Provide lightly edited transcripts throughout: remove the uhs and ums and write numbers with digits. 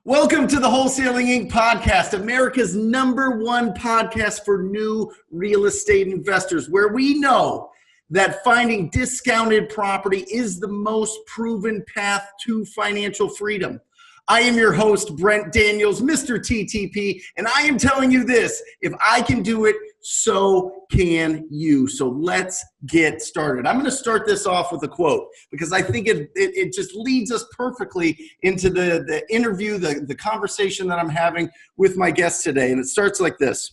Welcome to the Wholesaling Inc. podcast, America's #1 podcast for new real estate investors, where we know that finding discounted property is the most proven path to financial freedom. I am your host, Brent Daniels, Mr. TTP, and I am telling you this: if I can do it, so can you. So let's get started. I'm going to start this off with a quote because I think it just leads us perfectly into the interview, the conversation that I'm having with my guest today. And it starts like this: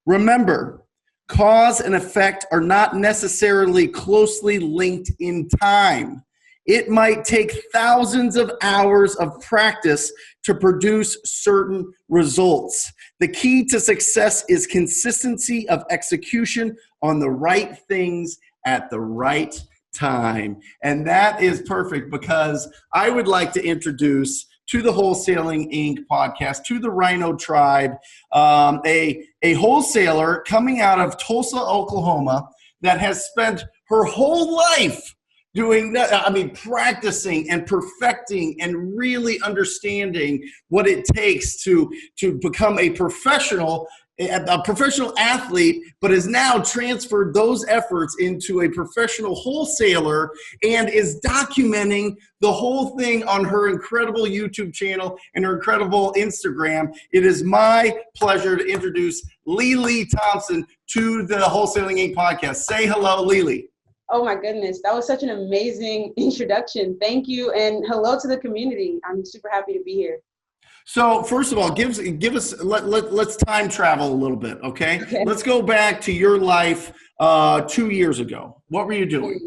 remember, cause and effect are not necessarily closely linked in time. It might take thousands of hours of practice to produce certain results. The key to success is consistency of execution on the right things at the right time. And that is perfect because I would like to introduce to the Wholesaling Inc. podcast, to the Rhino Tribe, a wholesaler coming out of Tulsa, Oklahoma, that has spent her whole life doing that, practicing and perfecting and really understanding what it takes to become a professional athlete, but has now transferred those efforts into a professional wholesaler and is documenting the whole thing on her incredible YouTube channel and her incredible Instagram. It is my pleasure to introduce Lily Thompson to the Wholesaling Inc. podcast. Say hello, Lily. Oh my goodness, that was such an amazing introduction. Thank you, and hello to the community. I'm super happy to be here. So first of all, let's time travel a little bit, okay? Let's go back to your life 2 years ago. What were you doing?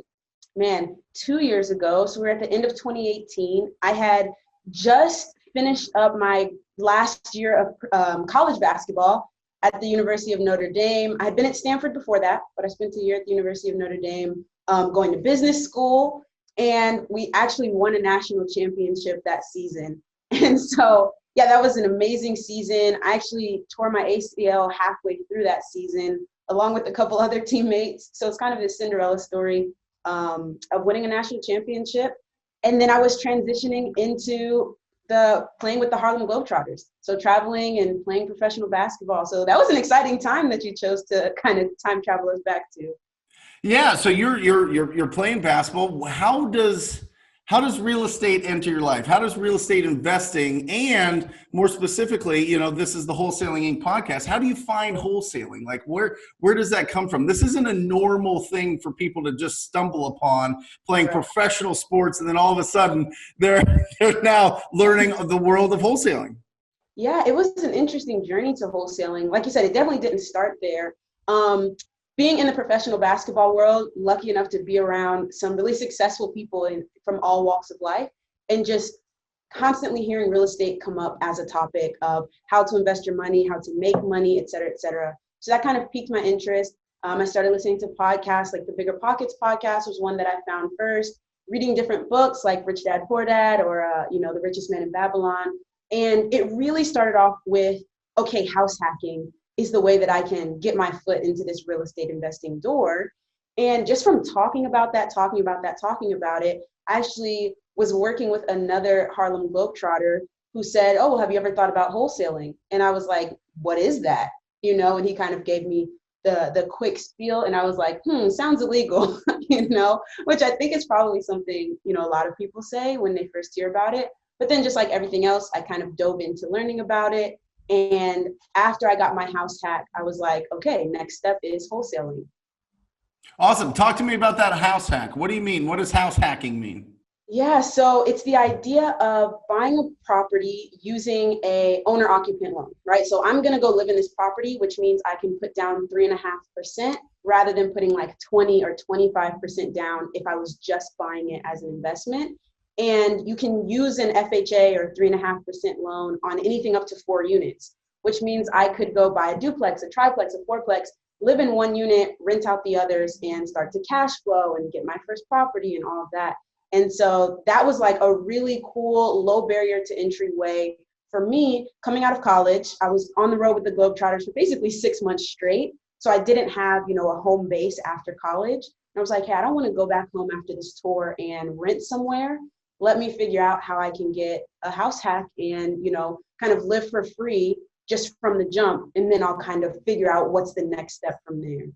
Man, 2 years ago, so we're at the end of 2018. I had just finished up my last year of college basketball at the University of Notre Dame. I had been at Stanford before that, but I spent a year at the University of Notre Dame going to business school, and we actually won a national championship that season. And so, yeah, that was an amazing season. I actually tore my ACL halfway through that season, along with a couple other teammates. So it's kind of a Cinderella story of winning a national championship. And then I was transitioning into playing with the Harlem Globetrotters. So traveling and playing professional basketball. So that was an exciting time that you chose to kind of time travel us back to. Yeah. So you're playing basketball. How does real estate enter your life? How does real estate investing, and more specifically, this is the Wholesaling Inc. podcast. How do you find wholesaling? Like where does that come from? This isn't a normal thing for people to just stumble upon, playing professional sports, and then all of a sudden they're now learning the world of wholesaling. Yeah, it was an interesting journey to wholesaling. Like you said, it definitely didn't start there. Being in the professional basketball world, lucky enough to be around some really successful people from all walks of life, and just constantly hearing real estate come up as a topic of how to invest your money, how to make money, et cetera, et cetera. So that kind of piqued my interest. I started listening to podcasts, like the Bigger Pockets podcast was one that I found first, reading different books like Rich Dad, Poor Dad, or The Richest Man in Babylon. And it really started off with, okay, house hacking is the way that I can get my foot into this real estate investing door. And just from talking about it, I actually was working with another Harlem Globetrotter who said, oh, well, have you ever thought about wholesaling? And I was like, what is that? And he kind of gave me the quick spiel, and I was like, sounds illegal, which I think is probably something, a lot of people say when they first hear about it. But then just like everything else, I kind of dove into learning about it. And after I got my house hack, I was like, okay, next step is wholesaling. Awesome. Talk to me about that house hack. What do you mean? What does house hacking mean? Yeah, so it's the idea of buying a property using a owner-occupant loan, right? So I'm going to go live in this property, which means I can put down 3.5% rather than putting like 20 or 25% down if I was just buying it as an investment. And you can use an FHA or 3.5% loan on anything up to 4 units, which means I could go buy a duplex, a triplex, a fourplex, live in one unit, rent out the others, and start to cash flow and get my first property and all of that. And so that was like a really cool, low barrier to entry way for me. Coming out of college, I was on the road with the Globetrotters for basically 6 months straight. So I didn't have, a home base after college. And I was like, hey, I don't want to go back home after this tour and rent somewhere. let me figure out how I can get a house hack and, you know, kind of live for free just from the jump. And then I'll kind of figure out what's the next step from there.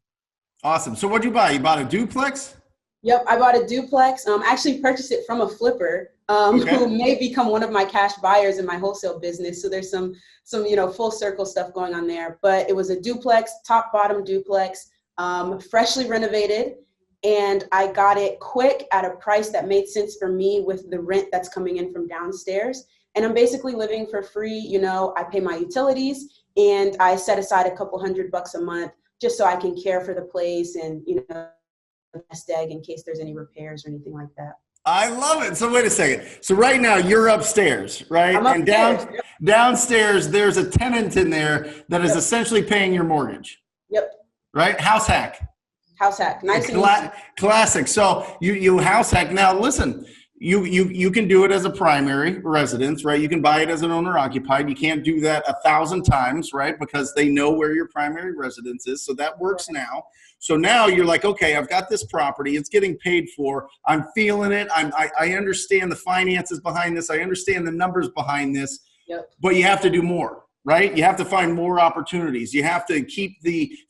Awesome. So what'd you buy? You bought a duplex? Yep, I bought a duplex. I actually purchased it from a flipper who may become one of my cash buyers in my wholesale business. So there's some you know, full circle stuff going on there. But it was a duplex, top bottom duplex, freshly renovated. And I got it quick at a price that made sense for me with the rent that's coming in from downstairs. And I'm basically living for free. You know, I pay my utilities and I set aside a couple $100 a month just so I can care for the place and, you know, nest egg in case there's any repairs or anything like that. I love it. So wait a second. So right now you're upstairs, right? I'm upstairs. And downstairs, there's a tenant in there that is essentially paying your mortgage. Yep. Right? House hack. House hack. Nice and easy. Classic. So you house hack. Now listen, you can do it as a primary residence, right? You can buy it as an owner occupied. You can't do that 1,000 times, right? Because they know where your primary residence is. So that works now. So now you're like, okay, I've got this property. It's getting paid for. I'm feeling it. I understand the finances behind this. I understand the numbers behind this. Yep. But you have to do more, right? You have to find more opportunities. You have to keep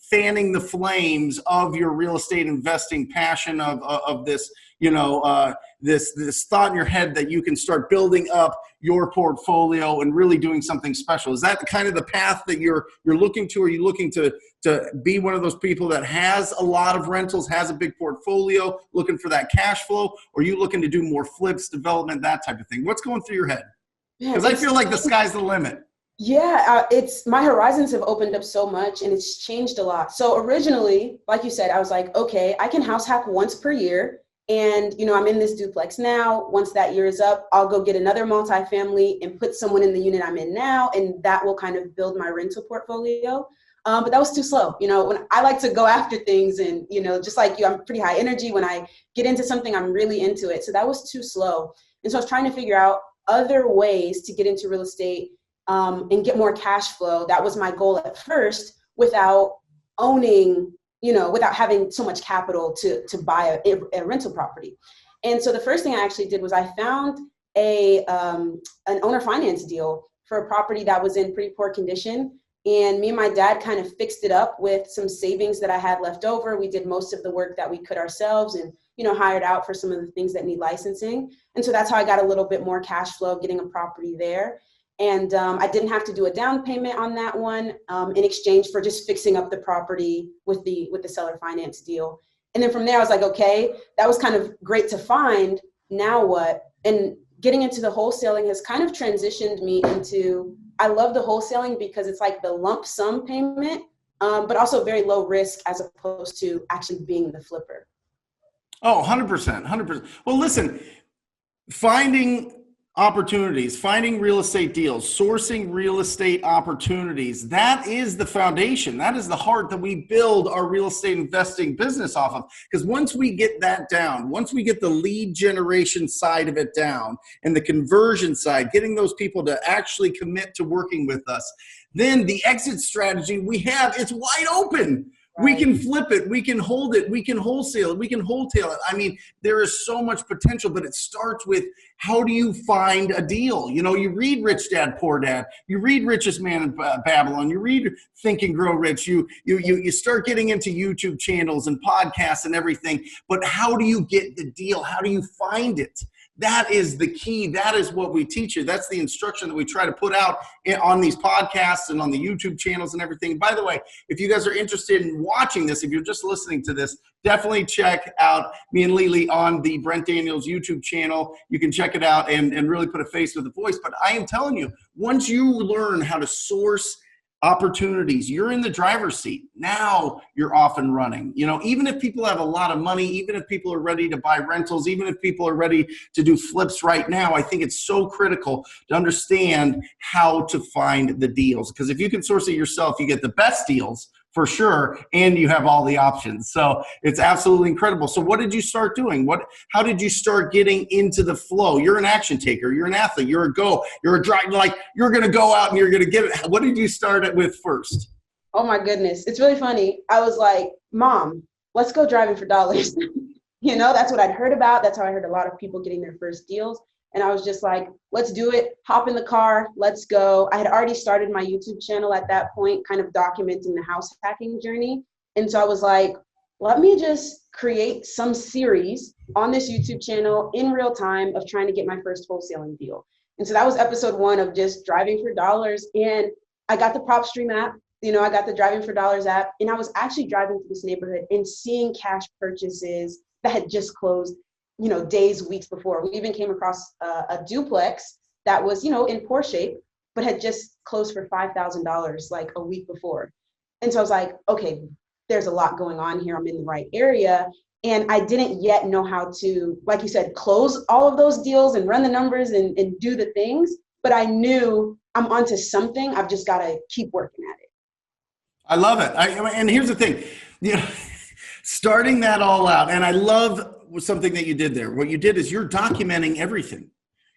fanning the flames of your real estate investing passion of this, you know, this thought in your head that you can start building up your portfolio and really doing something special. Is that kind of the path that you're looking to? Are you looking to be one of those people that has a lot of rentals, has a big portfolio, looking for that cash flow? Or are you looking to do more flips, development, that type of thing? What's going through your head? Because I feel like the sky's the limit. Yeah, it's my horizons have opened up so much and it's changed a lot. So originally, like you said, I was like, okay, I can house hack once per year. And, you know, I'm in this duplex now. Once that year is up, I'll go get another multifamily and put someone in the unit I'm in now. And that will kind of build my rental portfolio. But that was too slow. You know, when I like to go after things and, you know, just like you, I'm pretty high energy. When I get into something, I'm really into it. So that was too slow. And so I was trying to figure out other ways to get into real estate and get more cash flow. That was my goal at first, without owning, you know, without having so much capital to buy a rental property. And so the first thing I actually did was I found an owner finance deal for a property that was in pretty poor condition. And me and my dad kind of fixed it up with some savings that I had left over. We did most of the work that we could ourselves and, you know, hired out for some of the things that need licensing. And so that's how I got a little bit more cash flow getting a property there. And I didn't have to do a down payment on that one in exchange for just fixing up the property with the seller finance deal. And then from there, I was like, okay, that was kind of great to find. Now what? And getting into the wholesaling has kind of transitioned me into, I love the wholesaling because it's like the lump sum payment, but also very low risk as opposed to actually being the flipper. Oh, 100%, 100%. Well, listen, finding opportunities, finding real estate deals, sourcing real estate opportunities, that is the foundation. That is the heart that we build our real estate investing business off of. Because once we get that down, once we get the lead generation side of it down and the conversion side, getting those people to actually commit to working with us, then the exit strategy we have, it's wide open. We can flip it. We can hold it. We can wholesale it. We can wholesale it. I mean, there is so much potential, but it starts with how do you find a deal? You know, you read Rich Dad, Poor Dad. You read Richest Man in Babylon. You read Think and Grow Rich. You start getting into YouTube channels and podcasts and everything. But how do you get the deal? How do you find it? That is the key. That is what we teach you. That's the instruction that we try to put out on these podcasts and on the YouTube channels and everything. By the way, if you guys are interested in watching this, if you're just listening to this, definitely check out me and Lily on the Brent Daniels YouTube channel. You can check it out and really put a face with a voice. But I am telling you, once you learn how to source opportunities, you're in the driver's seat. Now you're off and running. You know, even if people have a lot of money, even if people are ready to buy rentals, even if people are ready to do flips right now, I think it's so critical to understand how to find the deals. Because if you can source it yourself, you get the best deals for sure, and you have all the options. So it's absolutely incredible. So what did you start doing? How did you start getting into the flow? You're an action taker. You're an athlete. You're a go. You're a drive. Like, you're going to go out and you're going to get it. What did you start with first? Oh my goodness. It's really funny. I was like, Mom, let's go driving for dollars. You know, that's what I'd heard about. That's how I heard a lot of people getting their first deals. And I was just like, let's do it, hop in the car, let's go. I had already started my YouTube channel at that point, kind of documenting the house hacking journey. And so I was like, let me just create some series on this YouTube channel in real time of trying to get my first wholesaling deal. And so that was episode 1 of just driving for dollars. And I got the PropStream app, I got the Driving for Dollars app, and I was actually driving through this neighborhood and seeing cash purchases that had just closed, days, weeks before. We even came across a duplex that was, in poor shape, but had just closed for $5,000 like a week before. And so I was like, okay, there's a lot going on here. I'm in the right area. And I didn't yet know how to, like you said, close all of those deals and run the numbers and do the things. But I knew I'm onto something. I've just got to keep working at it. I love it. And here's the thing, starting that all out. And I love something that you did there. What you did is you're documenting everything.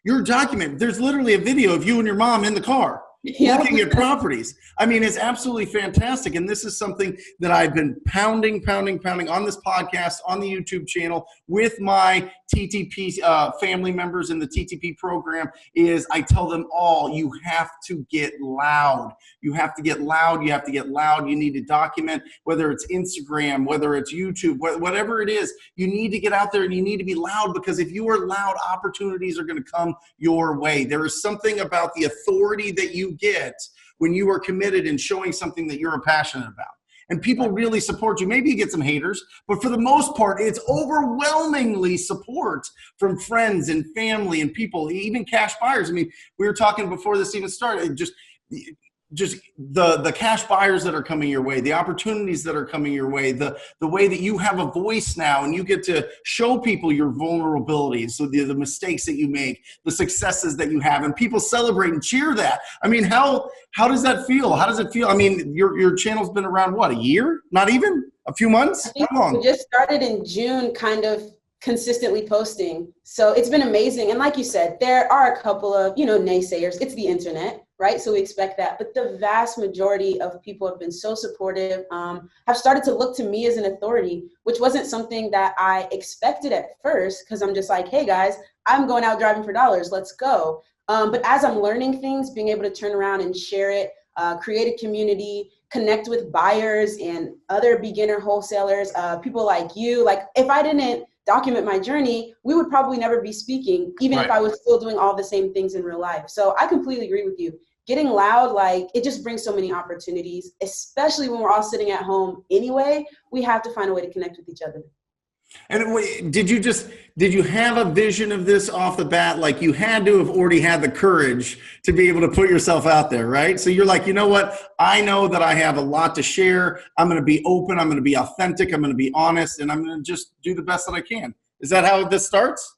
There's literally a video of you and your mom in the car. Looking at properties. I mean, it's absolutely fantastic. And this is something that I've been pounding on this podcast, on the YouTube channel with my TTP family members in the TTP program is I tell them all, you have to get loud. You have to get loud. You have to get loud. You need to document, whether it's Instagram, whether it's YouTube, whatever it is, you need to get out there and you need to be loud, because if you are loud, opportunities are going to come your way. There is something about the authority that you get when you are committed in showing something that you're passionate about. And people really support you. Maybe you get some haters, but for the most part, it's overwhelmingly support from friends and family and people, even cash buyers. I mean, we were talking before this even started, just the cash buyers that are coming your way, the opportunities that are coming your way, the way that you have a voice now and you get to show people your vulnerabilities, so the mistakes that you make, the successes that you have, and people celebrate and cheer that. I mean, how does that feel? How does it feel? I mean, your channel's been around, what, a year? Not even? A few months? How long? We just started in June, kind of consistently posting. So it's been amazing. And like you said, there are a couple of, naysayers. It's the internet, right? So we expect that. But the vast majority of people have been so supportive, have started to look to me as an authority, which wasn't something that I expected at first, because I'm just like, hey guys, I'm going out driving for dollars. Let's go. But as I'm learning things, being able to turn around and share it, create a community, connect with buyers and other beginner wholesalers, people like you. Like, if I didn't document my journey, we would probably never be speaking, even if I was still doing all the same things in real life. So I completely agree with you. Getting loud, it just brings so many opportunities, especially when we're all sitting at home anyway. We have to find a way to connect with each other. And did you have a vision of this off the bat? Like, you had to have already had the courage to be able to put yourself out there, right? So you're like, you know what? I know that I have a lot to share. I'm going to be open. I'm going to be authentic. I'm going to be honest, and I'm going to just do the best that I can. Is that how this starts?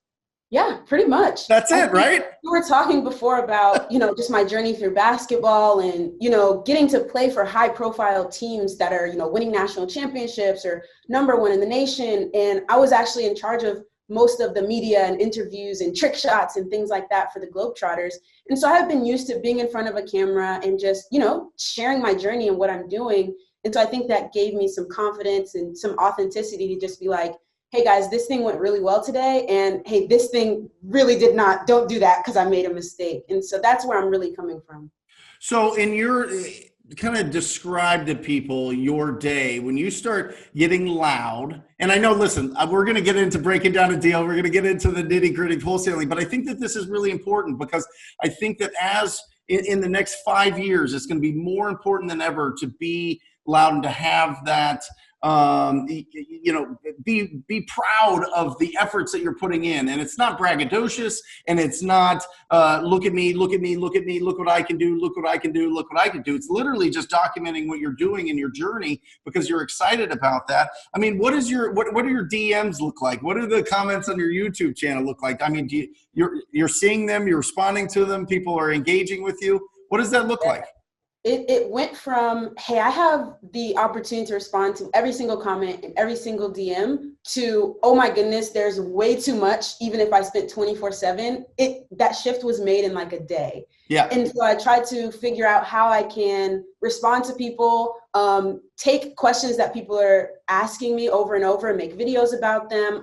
Yeah, pretty much. That's it, right? We were talking before about, just my journey through basketball and, getting to play for high profile teams that are, winning national championships or #1 in the nation. And I was actually in charge of most of the media and interviews and trick shots and things like that for the Globetrotters. And so I've been used to being in front of a camera and just, sharing my journey and what I'm doing. And so I think that gave me some confidence and some authenticity to just be like, hey guys, this thing went really well today. And hey, this thing really did not. Don't do that because I made a mistake. And so that's where I'm really coming from. So in your kind of describe to people your day when you start getting loud. And I know, listen, we're going to get into breaking down a deal. We're going to get into the nitty gritty of wholesaling. But I think that this is really important, because I think that as in the next 5 years, it's going to be more important than ever to be loud and to have that, be proud of the efforts that you're putting in. And it's not braggadocious, and it's not, look at me, look what I can do, look what I can do. It's literally just documenting what you're doing in your journey because you're excited about that. I mean, what do your DMs look like? What do the comments on your YouTube channel look like? I mean, you're seeing them, you're responding to them, people are engaging with you. What does that look like? It went from, hey, I have the opportunity to respond to every single comment and every single DM, to, oh my goodness, there's way too much, even if I spent 24/7. That shift was made in like a day. Yeah. And so I tried to figure out how I can respond to people, take questions that people are asking me over and over and make videos about them,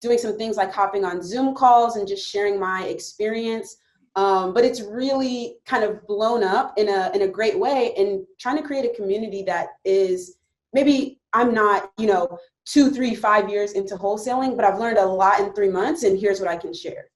doing some things like hopping on Zoom calls and just sharing my experience. But it's really kind of blown up in a great way, and trying to create a community that is, maybe I'm not, 2, 3, 5 years into wholesaling, but I've learned a lot in 3 months, and here's what I can share.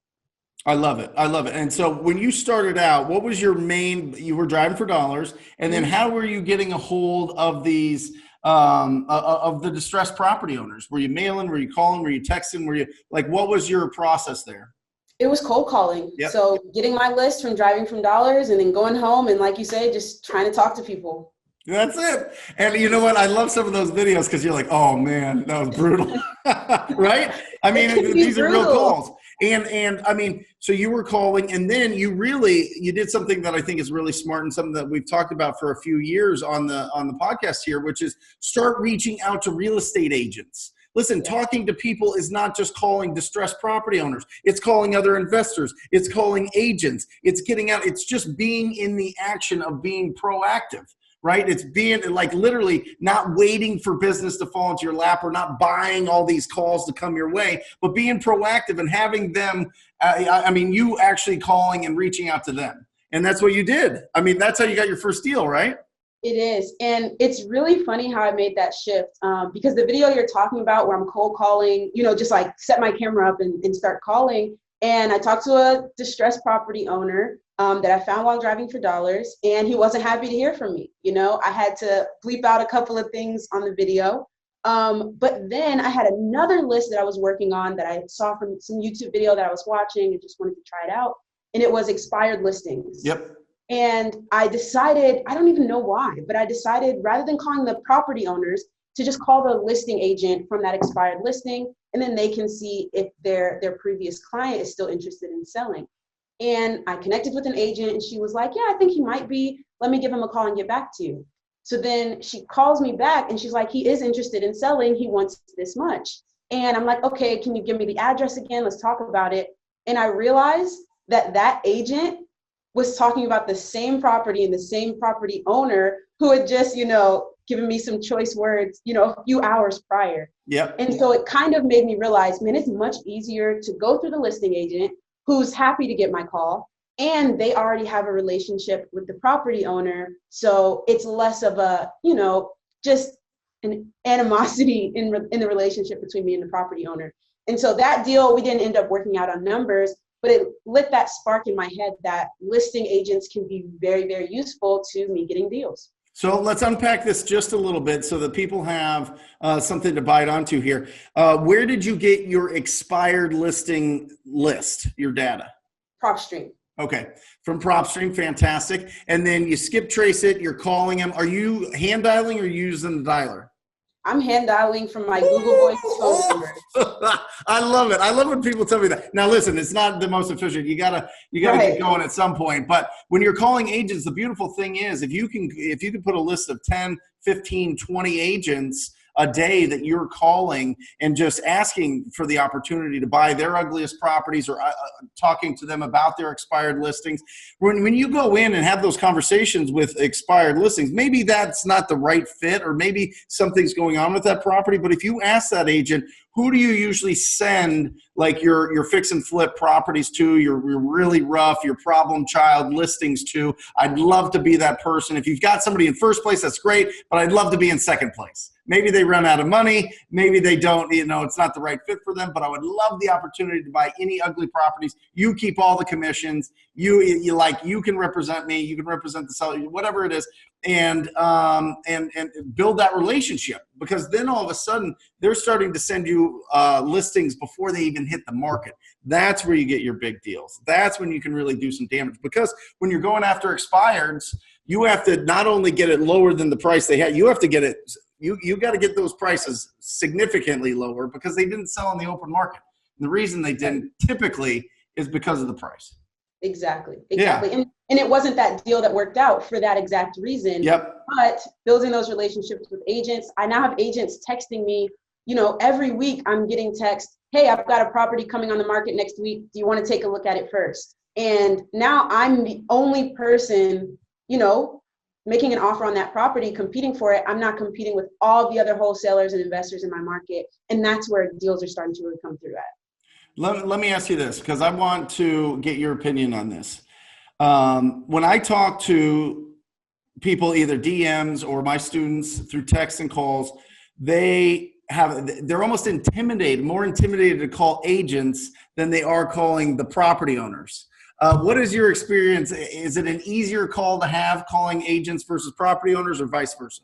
I love it. I love it. And so when you started out, what was your you were driving for dollars, and then how were you getting a hold of these, of the distressed property owners? Were you mailing, were you calling, were you texting, what was your process there? It was cold calling. Yep. So getting my list from driving from dollars, and then going home and, like you say, just trying to talk to people. That's it. And you know what? I love some of those videos because you're like, oh man, that was brutal. Right? I mean, these are real calls. And I mean, so you were calling, and then you did something that I think is really smart, and something that we've talked about for a few years on the podcast here, which is start reaching out to real estate agents. Listen, talking to people is not just calling distressed property owners. It's calling other investors. It's calling agents. It's getting out. It's just being in the action of being proactive, right? It's being like literally not waiting for business to fall into your lap, or not buying all these calls to come your way, but being proactive and having them, you actually calling and reaching out to them. And that's what you did. I mean, that's how you got your first deal, right? It is. And it's really funny how I made that shift, because the video you're talking about where I'm cold calling, just like set my camera up and start calling. And I talked to a distressed property owner that I found while driving for dollars, and he wasn't happy to hear from me. I had to bleep out a couple of things on the video. But then I had another list that I was working on that I saw from some YouTube video that I was watching and just wanted to try it out. And it was expired listings. Yep. And I decided, I don't even know why, but I decided rather than calling the property owners, to just call the listing agent from that expired listing, and then they can see if their previous client is still interested in selling. And I connected with an agent, and she was like, yeah, I think he might be. Let me give him a call and get back to you. So then she calls me back, and she's like, he is interested in selling. He wants this much. And I'm like, okay, can you give me the address again? Let's talk about it. And I realized that agent was talking about the same property and the same property owner who had just, given me some choice words, a few hours prior. Yep. And so it kind of made me realize, man, it's much easier to go through the listing agent who's happy to get my call, and they already have a relationship with the property owner. So it's less of a, just an animosity in the relationship between me and the property owner. And so that deal, we didn't end up working out on numbers, but it lit that spark in my head that listing agents can be very, very useful to me getting deals. So let's unpack this just a little bit so that people have something to bite onto here. Where did you get your expired listing list, your data? PropStream. Okay, from PropStream, fantastic. And then you skip trace it, you're calling them. Are you hand dialing or using the dialer? I'm hand dialing from my Google Voice phone number. I love it. I love when people tell me that. Now, listen, it's not the most efficient. You gotta get going at some point. But when you're calling agents, the beautiful thing is if you can put a list of 10, 15, 20 agents a day that you're calling and just asking for the opportunity to buy their ugliest properties, or talking to them about their expired listings. When you go in and have those conversations with expired listings, maybe that's not the right fit, or maybe something's going on with that property. But if you ask that agent, who do you usually send like your fix and flip properties to, your really rough, your problem child listings to? I'd love to be that person. If you've got somebody in first place, that's great, but I'd love to be in second place. Maybe they run out of money. Maybe they don't, it's not the right fit for them, but I would love the opportunity to buy any ugly properties. You keep all the commissions. You can represent me. You can represent the seller, whatever it is, and build that relationship, because then all of a sudden they're starting to send you listings before they even hit the market. That's where you get your big deals. That's when you can really do some damage, because when you're going after expireds, you have to not only get it lower than the price they had, you have to get it. You got to get those prices significantly lower, because they didn't sell in the open market. And the reason they didn't typically is because of the price. Exactly. Yeah. And it wasn't that deal that worked out for that exact reason. Yep. But building those relationships with agents, I now have agents texting me, every week I'm getting texts, hey, I've got a property coming on the market next week. Do you want to take a look at it first? And now I'm the only person, making an offer on that property, competing for it. I'm not competing with all the other wholesalers and investors in my market. And that's where deals are starting to really come through at. Let me ask you this, because I want to get your opinion on this. When I talk to people, either DMs or my students through texts and calls, they're almost intimidated, more intimidated to call agents than they are calling the property owners. What is your experience? Is it an easier call to have calling agents versus property owners, or vice versa?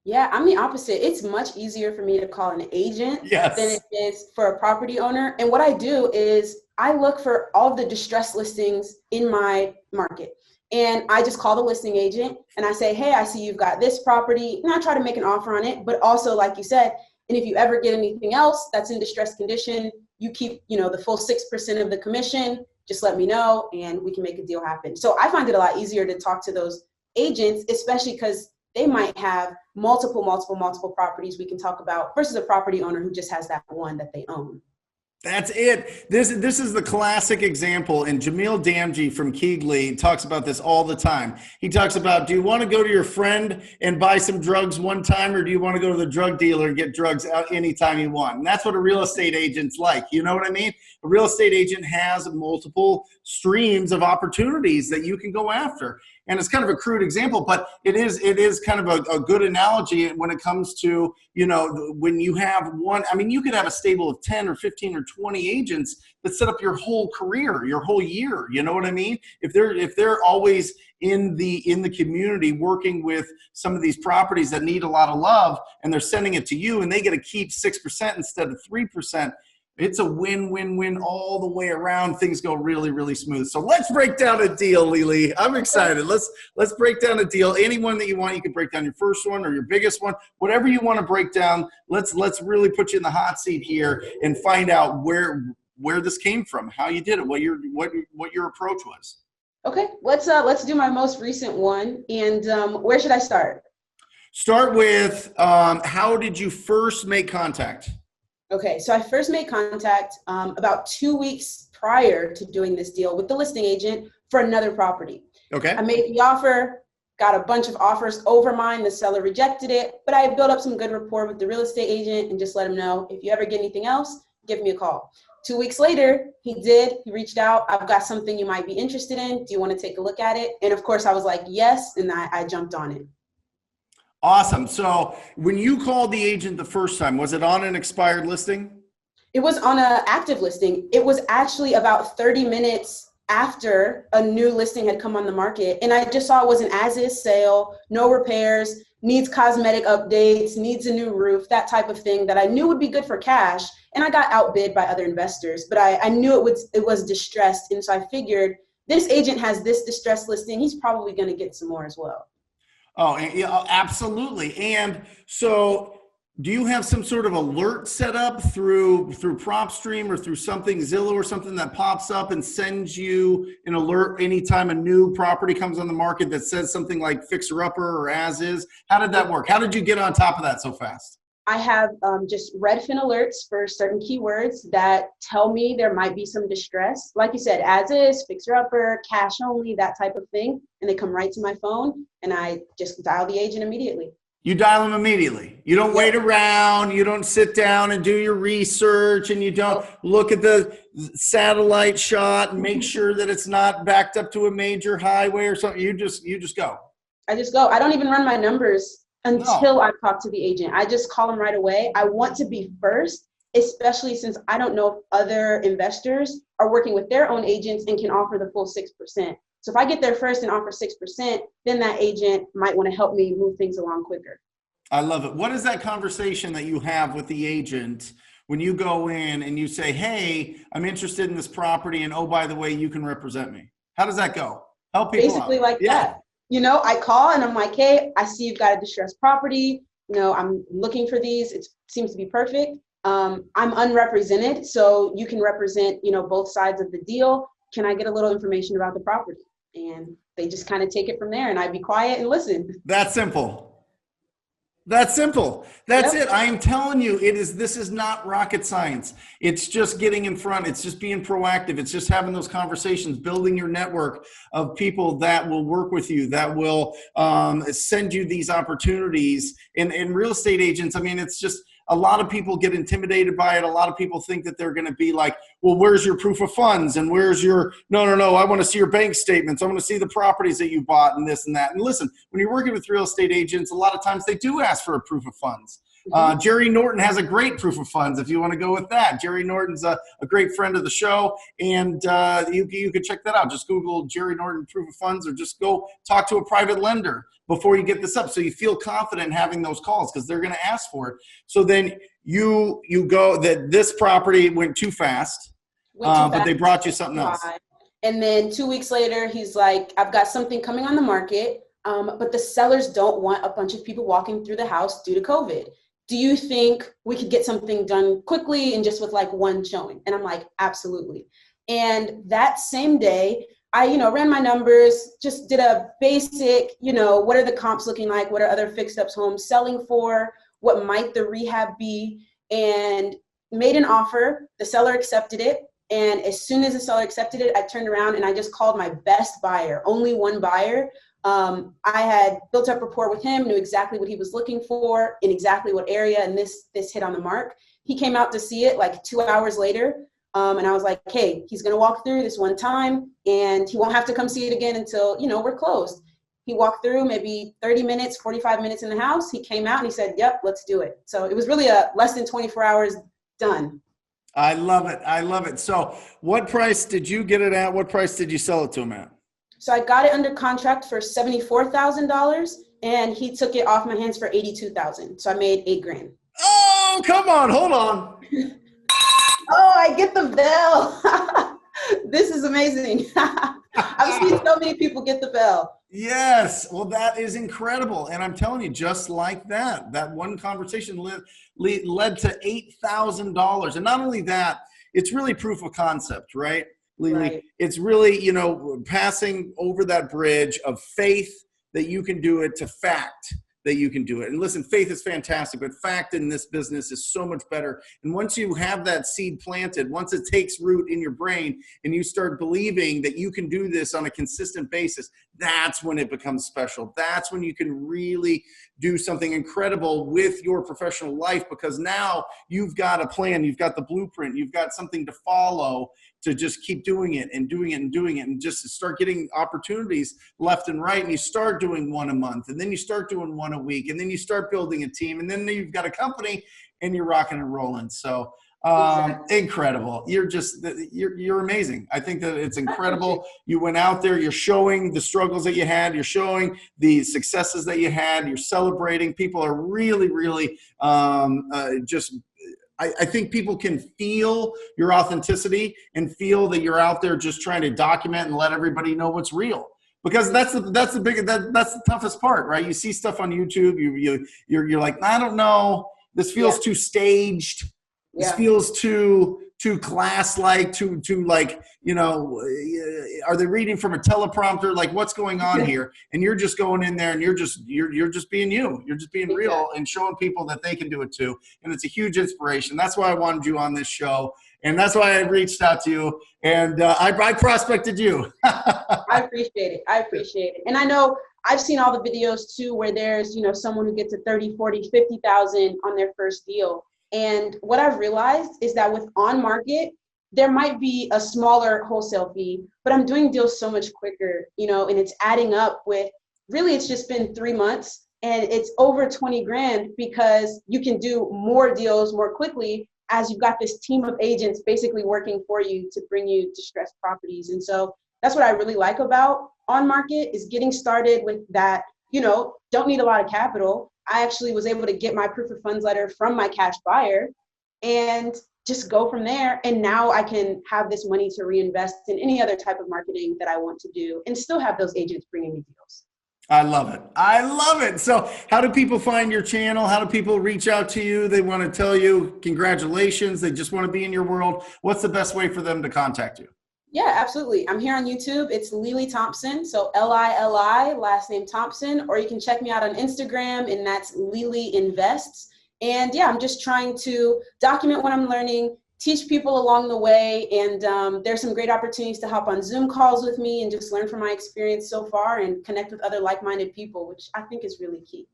Yeah, I'm the opposite. It's much easier for me to call an agent than it is for a property owner. And what I do is I look for all of the distress listings in my market. And I just call the listing agent and I say, hey, I see you've got this property. And I try to make an offer on it. But also, like you said, and if you ever get anything else that's in distressed condition, you keep, the full 6% of the commission. Just let me know and we can make a deal happen. So I find it a lot easier to talk to those agents, especially because they might have multiple properties we can talk about versus a property owner who just has that one that they own. That's it. This is the classic example, and Jamil Damji from Keegley talks about this all the time. He talks about, do you want to go to your friend and buy some drugs one time, or do you want to go to the drug dealer and get drugs out anytime you want? And that's what a real estate agent's like. You know what I mean? A real estate agent has multiple streams of opportunities that you can go after. And it's kind of a crude example, but it is kind of a good analogy when it comes to, when you have one. I mean, you could have a stable of 10 or 15 or 20 agents that set up your whole career, your whole year. You know what I mean? If they're always in the community working with some of these properties that need a lot of love, and they're sending it to you and they get to keep 6% instead of 3%. It's a win-win-win all the way around. Things go really, really smooth. So let's break down a deal, Lily. I'm excited. Let's break down a deal. Any one that you want, you can break down your first one or your biggest one, whatever you want to break down. Let's really put you in the hot seat here and find out where this came from, how you did it, what your approach was. Okay, let's do my most recent one. And where should I start? Start with how did you first make contact? Okay, so I first made contact about 2 weeks prior to doing this deal with the listing agent for another property. Okay. I made the offer, got a bunch of offers over mine. The seller rejected it, but I built up some good rapport with the real estate agent and just let him know, if you ever get anything else, give me a call. 2 weeks later, he reached out. I've got something you might be interested in. Do you want to take a look at it? And of course I was like, yes, and I jumped on it. Awesome. So when you called the agent the first time, was it on an expired listing? It was on an active listing. It was actually about 30 minutes after a new listing had come on the market. And I just saw it was an as-is sale, no repairs, needs cosmetic updates, needs a new roof, that type of thing that I knew would be good for cash. And I got outbid by other investors, but I knew it was distressed. And so I figured this agent has this distressed listing. He's probably going to get some more as well. Oh, yeah, absolutely. And so do you have some sort of alert set up through PropStream or through something, Zillow or something, that pops up and sends you an alert anytime a new property comes on the market that says something like fixer upper or as is? How did that work? How did you get on top of that so fast? I have just Redfin alerts for certain keywords that tell me there might be some distress. Like you said, as is, fixer upper, cash only, that type of thing. And they come right to my phone and I just dial the agent immediately. You dial them immediately. You don't wait around. You don't sit down and do your research, and you don't look at the satellite shot and make sure that it's not backed up to a major highway or something. You just go. I just go. I don't even run my numbers until I talk to the agent. I just call them right away. I want to be first, especially since I don't know if other investors are working with their own agents and can offer the full 6%. So if I get there first and offer 6%, then that agent might want to help me move things along quicker. I love it. What is that conversation that you have with the agent when you go in and you say, hey, I'm interested in this property, and oh, by the way, you can represent me? How does that go? Help people Basically out. Like that. I call and I'm like, hey, I see you've got a distressed property. I'm looking for these. It seems to be perfect. I'm unrepresented, so you can represent, both sides of the deal. Can I get a little information about the property? And they just kind of take it from there, and I be quiet and listen. That's simple. That's it. I am telling you, this is not rocket science. It's just getting in front. It's just being proactive. It's just having those conversations, building your network of people that will work with you, that will send you these opportunities. And real estate agents, I mean, it's just, a lot of people get intimidated by it. A lot of people think that they're going to be like, well, where's your proof of funds? And where's your, no, I want to see your bank statements. I want to see the properties that you bought and this and that. And listen, when you're working with real estate agents, a lot of times they do ask for a proof of funds. Jerry Norton has a great proof of funds if you want to go with that. Jerry Norton's a great friend of the show, and you can check that out. Just Google Jerry Norton proof of funds, or just go talk to a private lender before you get this up, so you feel confident having those calls, because they're going to ask for it. So then you go that this property went too fast, but they brought you something else. And then 2 weeks later, he's like, I've got something coming on the market, but the sellers don't want a bunch of people walking through the house due to COVID. Do you think we could get something done quickly and just with like one showing? And I'm like, absolutely. And that same day, I, ran my numbers, just did a basic, what are the comps looking like? What are other fixed ups homes selling for? What might the rehab be? And made an offer. The seller accepted it. And as soon as the seller accepted it, I turned around and I just called my best buyer, only one buyer. I had built up rapport with him, knew exactly what he was looking for in exactly what area, and this hit on the mark. He came out to see it like 2 hours later, and I was like, hey, he's going to walk through this one time, and he won't have to come see it again until, we're closed. He walked through maybe 30 minutes, 45 minutes in the house. He came out and he said, yep, let's do it. So it was really a less than 24 hours done. I love it. I love it. So what price did you get it at? What price did you sell it to him at? So I got it under contract for $74,000, and he took it off my hands for $82,000. So I made $8,000. Oh, come on. Hold on. Oh, I get the bell. This is amazing. I've seen so many people get the bell. Yes. Well, that is incredible. And I'm telling you, just like that one conversation led to $8,000. And not only that, it's really proof of concept, right? Lily, right. It's really, passing over that bridge of faith that you can do it to fact that you can do it. And listen, faith is fantastic, but fact in this business is so much better. And once you have that seed planted, once it takes root in your brain and you start believing that you can do this on a consistent basis, that's when it becomes special. That's when you can really do something incredible with your professional life, because now you've got a plan, you've got the blueprint, you've got something to follow to just keep doing it and doing it and doing it, and just start getting opportunities left and right. And you start doing one a month, and then you start doing one a week, and then you start building a team, and then you've got a company and you're rocking and rolling. So incredible. You're amazing. I think that it's incredible. You went out there, you're showing the struggles that you had, you're showing the successes that you had, you're celebrating. People are really, really I think people can feel your authenticity and feel that you're out there just trying to document and let everybody know what's real. Because that's the toughest part, right? You see stuff on YouTube, you're like, I don't know, this feels too staged. This feels too class-like, too like, are they reading from a teleprompter? Like, what's going on here? And you're just going in there and you're just being you. You're just being real and showing people that they can do it too. And it's a huge inspiration. That's why I wanted you on this show. And that's why I reached out to you, and I prospected you. I appreciate it. And I know I've seen all the videos too, where there's, someone who gets a 30, 40, 50,000 on their first deal. And what I've realized is that with on market, there might be a smaller wholesale fee, but I'm doing deals so much quicker, and it's adding up with, really, it's just been 3 months and it's over 20 grand, because you can do more deals more quickly as you've got this team of agents basically working for you to bring you distressed properties. And so that's what I really like about on market, is getting started with that, don't need a lot of capital. I actually was able to get my proof of funds letter from my cash buyer and just go from there. And now I can have this money to reinvest in any other type of marketing that I want to do, and still have those agents bringing me deals. I love it. I love it. So how do people find your channel? How do people reach out to you? They want to tell you congratulations. They just want to be in your world. What's the best way for them to contact you? Yeah, absolutely. I'm here on YouTube. It's Lily Thompson. So Lili, last name Thompson, or you can check me out on Instagram, and that's Lily Invests. And yeah, I'm just trying to document what I'm learning, teach people along the way. And there's some great opportunities to hop on Zoom calls with me and just learn from my experience so far and connect with other like-minded people, which I think is really key.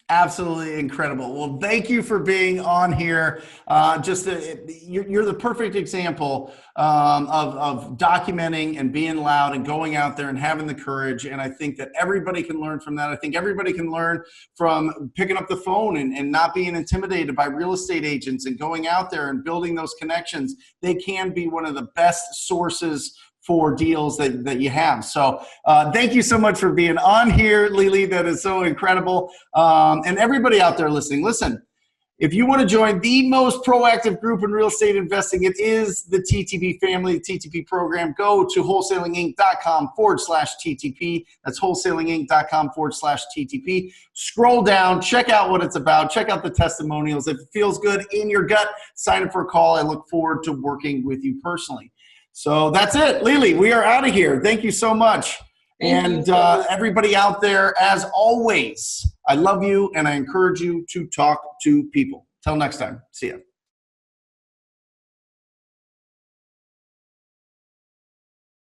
Absolutely incredible. Well, thank you for being on here. You're the perfect example of documenting and being loud and going out there and having the courage. And I think that everybody can learn from that. I think everybody can learn from picking up the phone and not being intimidated by real estate agents and going out there and building those connections. They can be one of the best sources for deals that you have. So thank you so much for being on here, Lily. That is so incredible. And everybody out there listening, listen, if you want to join the most proactive group in real estate investing, it is the TTP family, the TTP program. Go to wholesalinginc.com/TTP. That's wholesalinginc.com/TTP. Scroll down, check out what it's about, check out the testimonials. If it feels good in your gut, sign up for a call. I look forward to working with you personally. So that's it, Lily. We are out of here. Thank you so much. And everybody out there, as always, I love you and I encourage you to talk to people. Till next time. See ya.